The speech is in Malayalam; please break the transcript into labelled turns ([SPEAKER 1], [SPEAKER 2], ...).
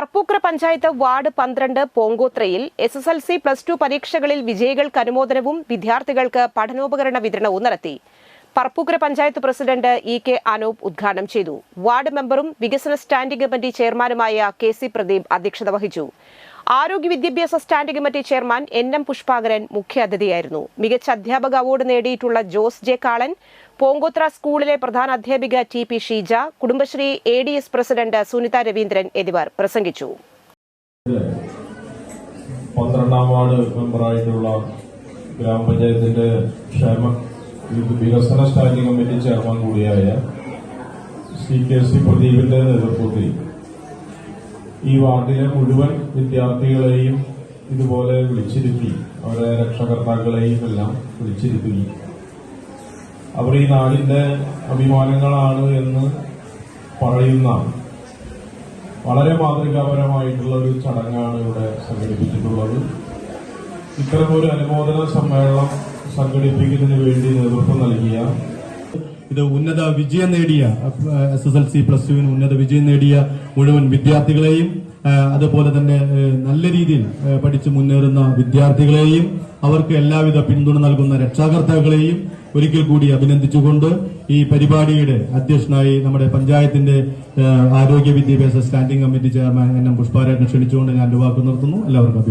[SPEAKER 1] പറപ്പൂക്കര പഞ്ചായത്ത് വാർഡ് 12 പോങ്കോത്രയിൽ SSLC +2 പരീക്ഷകളിൽ വിജയികൾക്ക് അനുമോദനവും വിദ്യാർത്ഥികൾക്ക് പഠനോപകരണ വിതരണവും നടത്തി. പറപ്പൂക്കര പഞ്ചായത്ത് പ്രസിഡന്റ് EK അനൂപ് ഉദ്ഘാടനം ചെയ്തു. വാർഡ് മെമ്പറും വികസന സ്റ്റാൻഡിംഗ് കമ്മിറ്റി ചെയർമാനുമായ KC പ്രദീപ് അധ്യക്ഷത വഹിച്ചു. ആരോഗ്യ വിദ്യാഭ്യാസ standing committee chairman NM Pushpakaran മുഖ്യാതിഥിയായിരുന്നു. മികച്ച അധ്യാപക അവാർഡ് നേടിയിട്ടുള്ള ജോസ് ജെ കാളൻ, പോങ്കോത്ര സ്കൂളിലെ പ്രധാന അധ്യാപിക TP Sheeja, Kudumbashree ADS president Sunitha Raveendran എന്നിവർ പ്രസംഗിച്ചു.
[SPEAKER 2] 12ാം വാർഡ് മെമ്പറായിട്ടുള്ള ഗ്രാമപഞ്ചായത്തിന്റെ വികസന സ്റ്റാൻഡിംഗ് കമ്മിറ്റി ചെയർമാൻ കൂടിയായ KC പ്രദീപിന്റെ നേതൃത്വത്തിൽ ഈ വാർഡിലെ മുഴുവൻ വിദ്യാർത്ഥികളെയും ഇതുപോലെ വിളിച്ചിരുത്തി, അവരെ രക്ഷകർത്താക്കളെയും എല്ലാം വിളിച്ചിരുത്തി അവർ ഈ നാടിന്റെ അഭിമാനങ്ങളാണ് എന്ന് പറയുന്ന വളരെ മാതൃകാപരമായിട്ടുള്ള ഒരു ചടങ്ങാണ് ഇവിടെ സംഘടിപ്പിച്ചിട്ടുള്ളത്. ഇത്തരമൊരു അനുമോദന സമ്മേളനം സംഘടിപ്പിക്കുന്നതിന് വേണ്ടി നേതൃത്വം നൽകിയ
[SPEAKER 3] ഇത് ഉന്നത വിജയം നേടിയ SSLC +2 ഉന്നത വിജയം നേടിയ മുഴുവൻ വിദ്യാർത്ഥികളെയും അതുപോലെ തന്നെ നല്ല രീതിയിൽ പഠിച്ചു മുന്നേറുന്ന വിദ്യാർത്ഥികളെയും അവർക്ക് എല്ലാവിധ പിന്തുണ നൽകുന്ന രക്ഷാകർത്താക്കളെയും ഒരിക്കൽ കൂടി അഭിനന്ദിച്ചുകൊണ്ട് ഈ പരിപാടിയുടെ അധ്യക്ഷനായി നമ്മുടെ പഞ്ചായത്തിന്റെ ആരോഗ്യ വിദ്യാഭ്യാസ സ്റ്റാൻഡിംഗ് കമ്മിറ്റി ചെയർമാൻ NM പുഷ്പാകരനെ ക്ഷണിച്ചുകൊണ്ട് ഞാൻ വാക്ക് നിർത്തുന്നു. എല്ലാവർക്കും